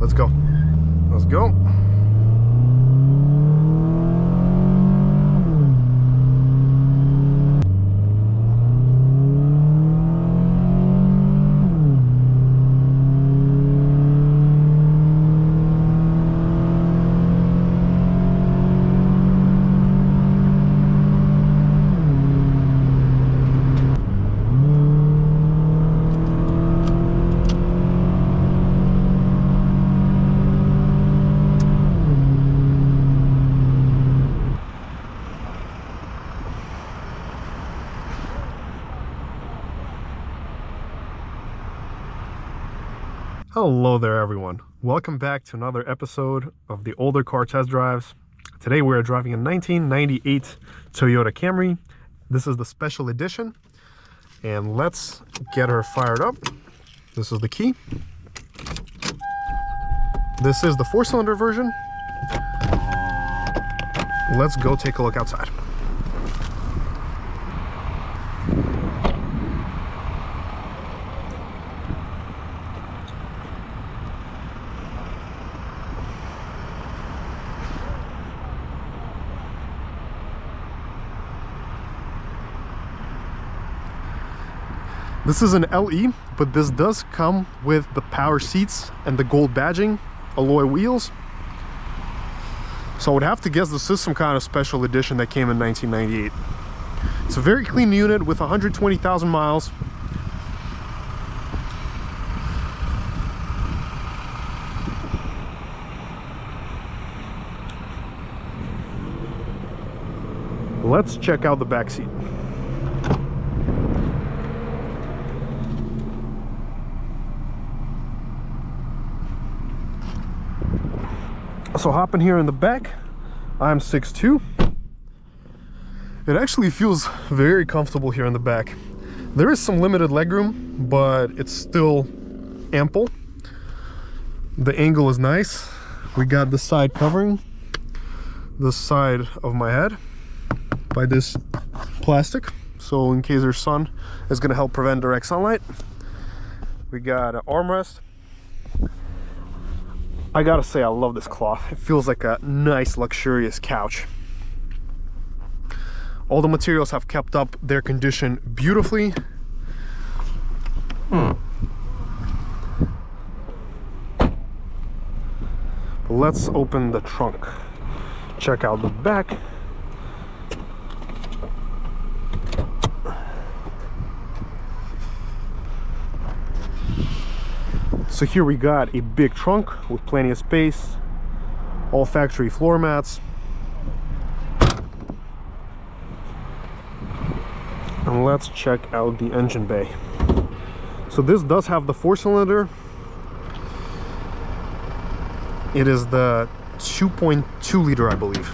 Let's go. Let's go. Hello there everyone, welcome back to another episode of the older car test drives. Today we're driving a 1998 Toyota Camry. This is the special edition, and let's get her fired up. This is the key. This is the 4-cylinder version. Let's go take a look outside. This is an LE, but this does come with the power seats and the gold badging, alloy wheels. So I would have to guess this is some kind of special edition that came in 1998. It's a very clean unit with 120,000 miles. Let's check out the back seat. So hopping here in the back, I'm 6'2". It actually feels very comfortable here in the back. There is some limited legroom, but it's still ample. The angle is nice. We got the side covering the side of my head by this plastic, so in case there's sun, it's going to help prevent direct sunlight. We got an armrest. I gotta say, I love this cloth. It feels like a nice, luxurious couch. All the materials have kept up their condition beautifully. Let's open the trunk. Check out the back. So here we got a big trunk with plenty of space, all factory floor mats. And let's check out the engine bay. So this does have the 4-cylinder. It is the 2.2 liter, I believe.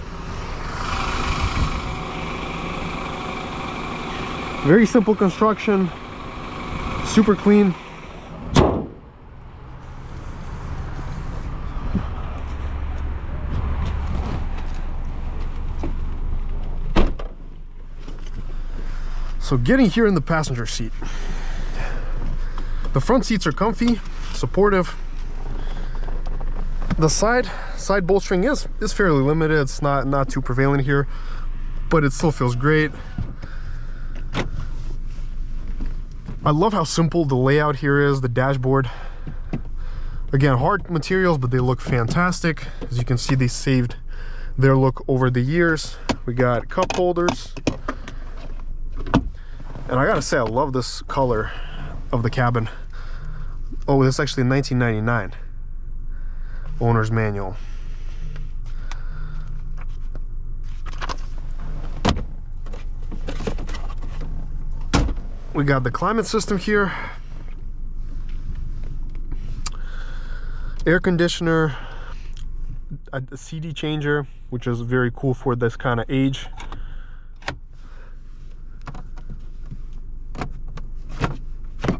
Very simple construction, super clean. So getting here in the passenger seat, the front seats are comfy, supportive. The side bolstering is fairly limited. It's not too prevalent here, but it still feels great. I love how simple the layout here is. The dashboard, again, hard materials, but they look fantastic. As you can see, they saved their look over the years. We got cup holders. And I gotta say, I love this color of the cabin. Oh, this is actually 1999 owner's manual. We got the climate system here, air conditioner, a CD changer, which is very cool for this kind of age.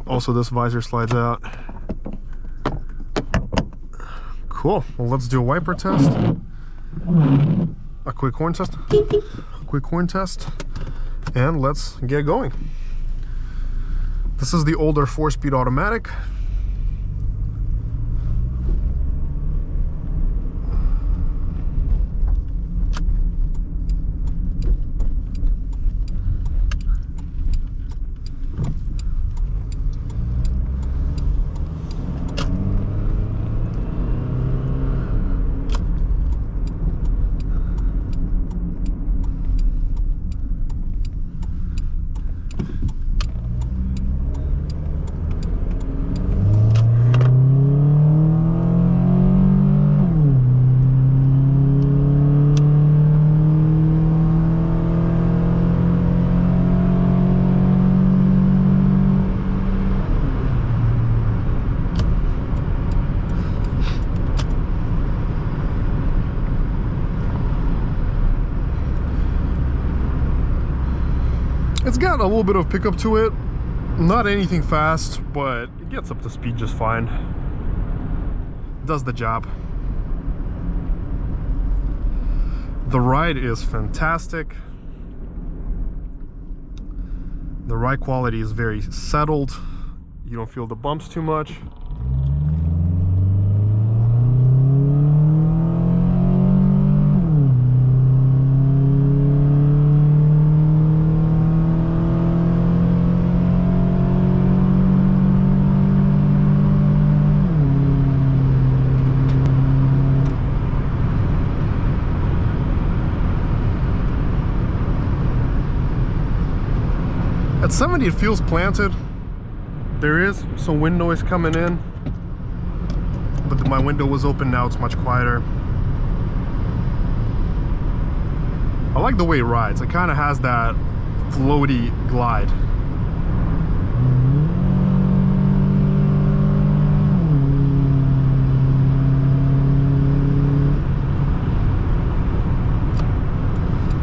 Also, this visor slides out. Cool. Well, let's do a wiper test. A quick horn test. And let's get going. This is the older 4-speed automatic. It's got a little bit of pickup to it. Not anything fast, but it gets up to speed just fine. Does the job. The ride is fantastic. The ride quality is very settled. You don't feel the bumps too much. At 70 it feels planted. There is some wind noise coming in, but my window was open, now it's much quieter. I like the way it rides. It kind of has that floaty glide.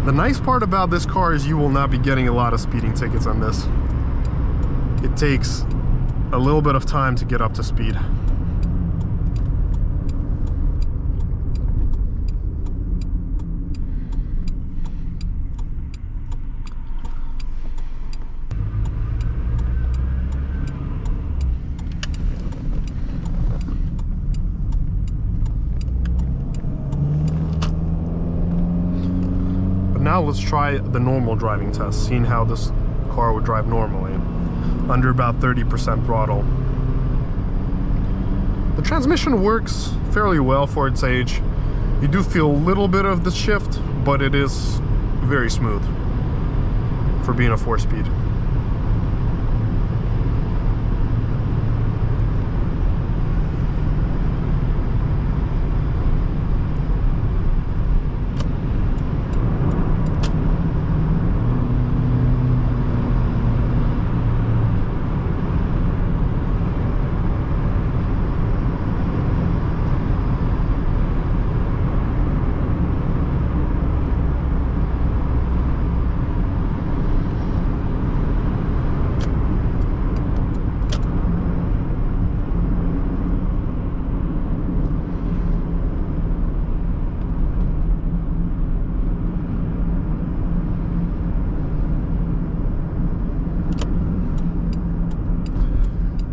The nice part about this car is you will not be getting a lot of speeding tickets on this. It takes a little bit of time to get up to speed. Now let's try the normal driving test, seeing how this car would drive normally, under about 30% throttle. The transmission works fairly well for its age. You do feel a little bit of the shift, but it is very smooth for being a 4-speed.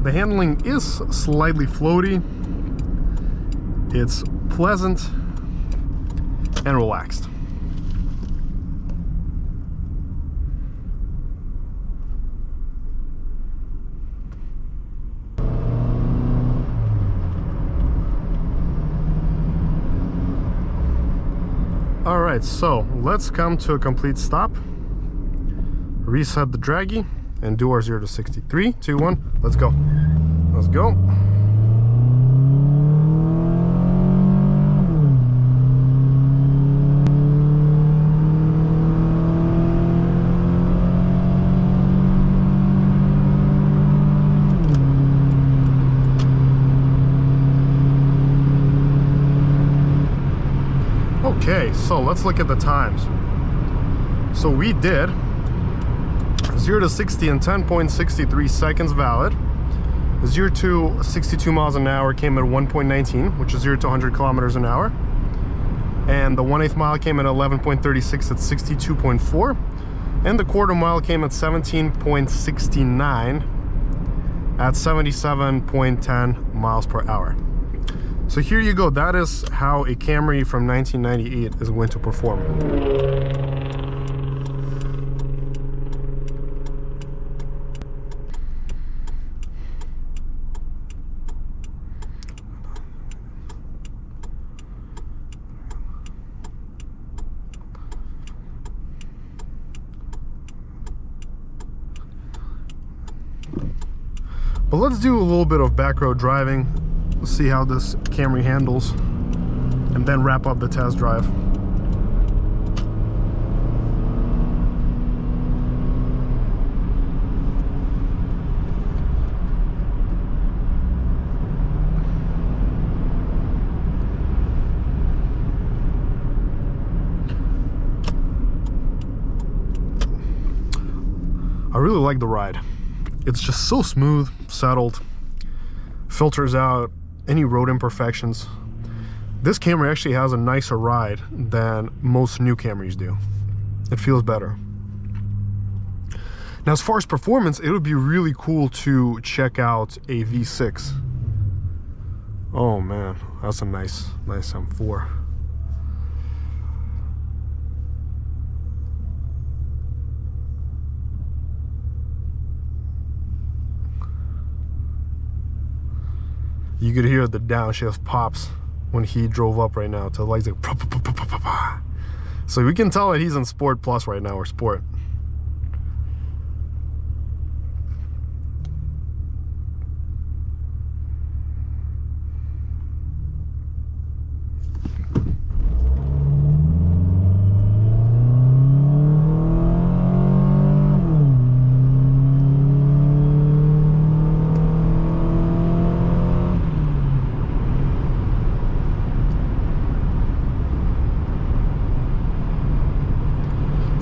The handling is slightly floaty. It's pleasant and relaxed. All right, so let's come to a complete stop. Reset the Dragy and do our 0 to 60. 3, 2, 1, let's go. Let's go. Okay, so let's look at the times. So we did 0 to 60 in 10.63 seconds valid. 0 to 62 miles an hour came at 1.19, which is 0 to 100 kilometers an hour. And the 1/8 mile came at 11.36 at 62.4. And the quarter mile came at 17.69 at 77.10 miles per hour. So here you go. That is how a Camry from 1998 is going to perform. But let's do a little bit of backroad driving. Let's see how this Camry handles, and then wrap up the test drive. really like the ride. It's just so smooth, settled, filters out any road imperfections. This Camry actually has a nicer ride than most new Camrys do. It feels better. Now, as far as performance, it would be really cool to check out a V6. Oh man, that's a nice M4. You could hear the downshift pops when he drove up right now to lights like. So we can tell that he's in Sport Plus right now, or Sport.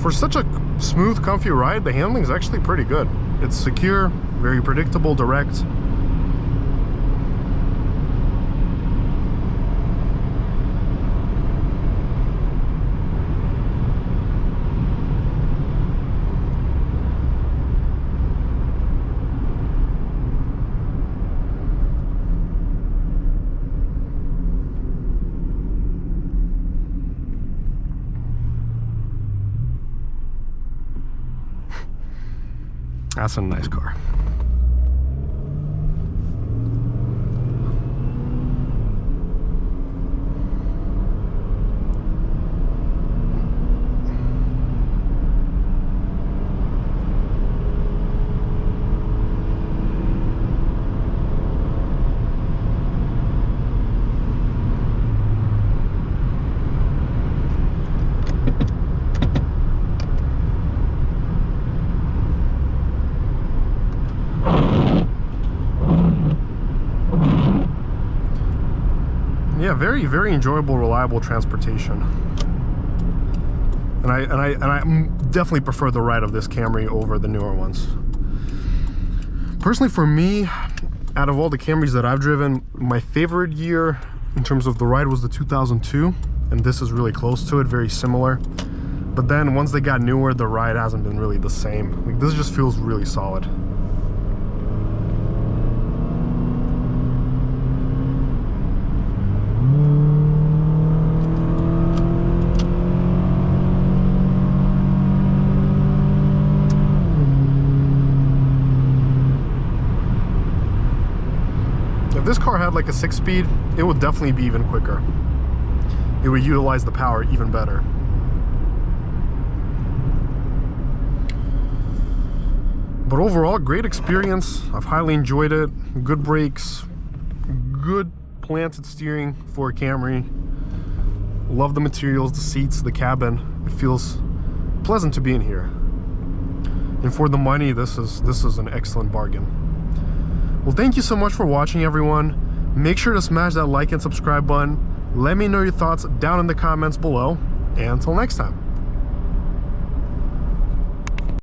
For such a smooth, comfy ride, the handling is actually pretty good. It's secure, very predictable, direct. That's a nice car. Yeah, very enjoyable, reliable transportation. And I definitely prefer the ride of this Camry over the newer ones. Personally, for me, out of all the Camrys that I've driven, my favorite year in terms of the ride was the 2002, and this is really close to it, very similar. But then once they got newer, the ride hasn't been really the same. Like, this just feels really solid. If this car had like a 6-speed, it would definitely be even quicker. It would utilize the power even better. But overall, great experience. I've highly enjoyed it. Good brakes, good planted steering for a Camry. Love the materials, the seats, the cabin. It feels pleasant to be in here. And for the money, this is an excellent bargain. Well, thank you so much for watching, everyone. Make sure to smash that like and subscribe button. Let me know your thoughts down in the comments below. And until next time.